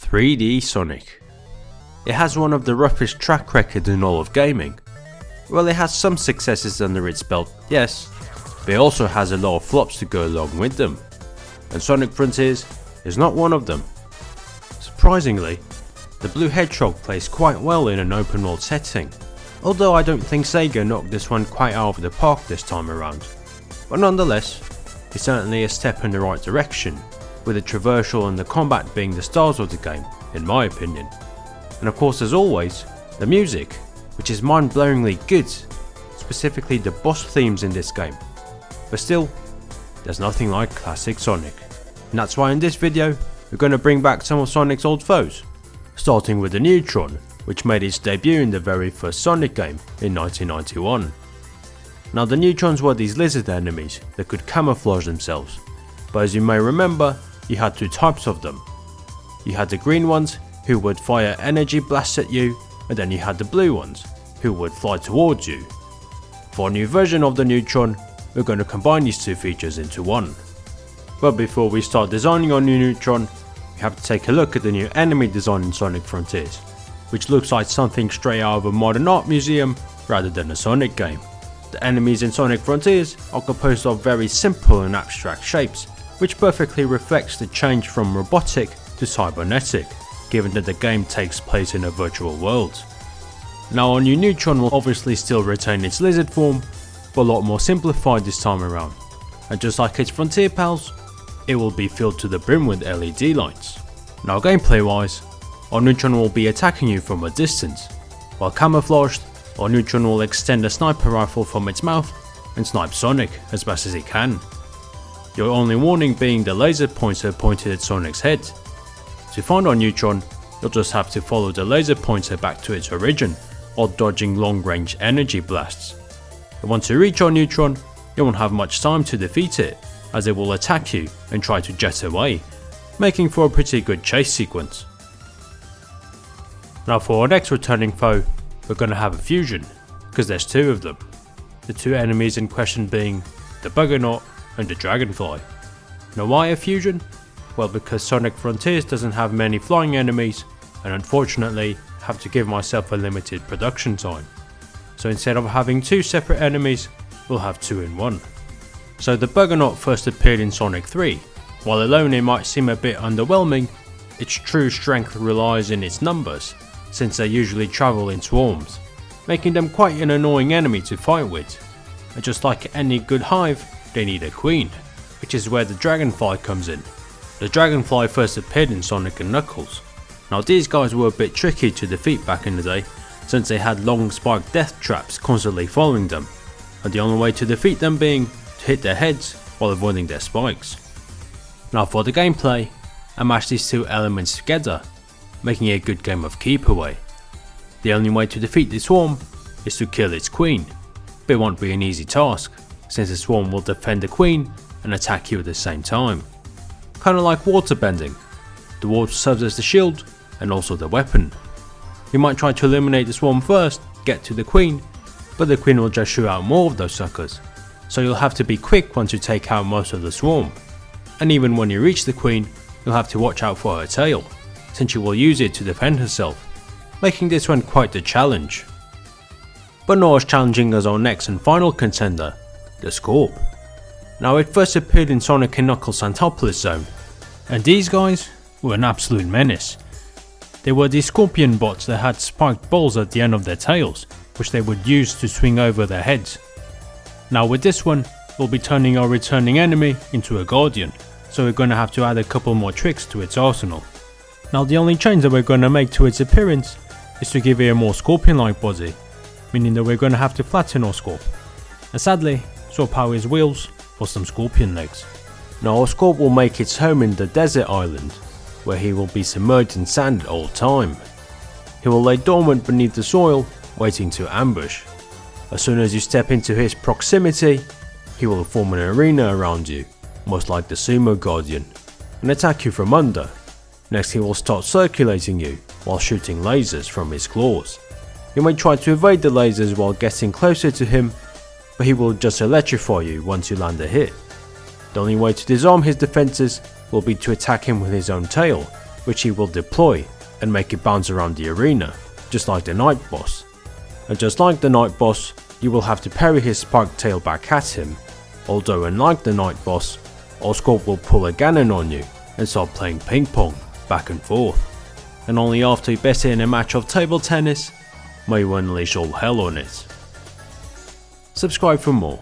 3D Sonic. It has one of the roughest track records in all of gaming. Well, it has some successes under its belt, yes, but it also has a lot of flops to go along with them, and Sonic Frontiers is not one of them. Surprisingly, the blue hedgehog plays quite well in an open world setting, although I don't think Sega knocked this one quite out of the park this time around, but nonetheless, it's certainly a step in the right direction, with the traversal and the combat being the stars of the game, in my opinion. And of course, as always, the music, which is mind-blowingly good, specifically the boss themes in this game. But still, there's nothing like classic Sonic. And that's why in this video, we're going to bring back some of Sonic's old foes, starting with the Neutron, which made its debut in the very first Sonic game in 1991. Now, the Neutrons were these lizard enemies that could camouflage themselves, but as you may remember, you had two types of them. You had the green ones, who would fire energy blasts at you, and then you had the blue ones, who would fly towards you. For a new version of the Neutron, we're going to combine these two features into one. But before we start designing our new Neutron, we have to take a look at the new enemy design in Sonic Frontiers, which looks like something straight out of a modern art museum rather than a Sonic game. The enemies in Sonic Frontiers are composed of very simple and abstract shapes, which perfectly reflects the change from robotic to cybernetic, given that the game takes place in a virtual world. Now, our new Neutron will obviously still retain its lizard form, but a lot more simplified this time around, and just like its Frontier pals, it will be filled to the brim with LED lights. Now, gameplay wise, our Neutron will be attacking you from a distance. While camouflaged, our Neutron will extend a sniper rifle from its mouth and snipe Sonic as best as it can. Your only warning being the laser pointer pointed at Sonic's head. To find our Neutron, you'll just have to follow the laser pointer back to its origin, while dodging long range energy blasts. And once you reach our Neutron, you won't have much time to defeat it, as it will attack you and try to jet away, making for a pretty good chase sequence. Now, for our next returning foe, we're going to have a fusion, because there's two of them. The two enemies in question being the Buggernaut and the Dragonfly. Now, why a fusion? Well, because Sonic Frontiers doesn't have many flying enemies, and unfortunately have to give myself a limited production time. So instead of having two separate enemies, we'll have two in one. So the Buggernaut first appeared in Sonic 3. While alone it might seem a bit underwhelming, its true strength relies in its numbers, since they usually travel in swarms, making them quite an annoying enemy to fight with. And just like any good hive, they need a queen, which is where the Dragonfly comes in. The Dragonfly first appeared in Sonic and Knuckles. Now, these guys were a bit tricky to defeat back in the day, since they had long spiked death traps constantly following them, and the only way to defeat them being to hit their heads while avoiding their spikes. Now, for the gameplay, I mashed these two elements together, making a good game of keep away. The only way to defeat the swarm is to kill its queen, but it won't be an easy task, since the swarm will defend the queen and attack you at the same time. Kinda like water bending, the water serves as the shield and also the weapon. You might try to eliminate the swarm first, get to the queen, but the queen will just shoot out more of those suckers, so you'll have to be quick once you take out most of the swarm. And even when you reach the queen, you'll have to watch out for her tail, since she will use it to defend herself, making this one quite the challenge. But not as challenging as our next and final contender, the Scor. Now, it first appeared in Sonic and Knuckles Studiopollis zone, and these guys were an absolute menace. They were these scorpion bots that had spiked balls at the end of their tails, which they would use to swing over their heads. Now, with this one, we'll be turning our returning enemy into a guardian, so we're going to have to add a couple more tricks to its arsenal. Now, the only change that we're going to make to its appearance is to give it a more scorpion-like body, meaning that we're going to have to flatten our Scorp, and sadly swap out his wheels for some scorpion legs. Now, our Scorp will make its home in the desert island, where he will be submerged in sand at all time. He will lay dormant beneath the soil, waiting to ambush. As soon as you step into his proximity, he will form an arena around you, much like the Sumo Guardian, and attack you from under. Next, he will start circulating you while shooting lasers from his claws. You may try to evade the lasers while getting closer to him, but he will just electrify you once you land a hit. The only way to disarm his defenses will be to attack him with his own tail, which he will deploy and make it bounce around the arena, just like the Night Boss. And just like the Night Boss, you will have to parry his spiked tail back at him, although unlike the Night Boss, Scor will pull a Ganon on you and start playing ping pong back and forth, and only after you bet in a match of table tennis may you unleash all hell on it. Subscribe for more.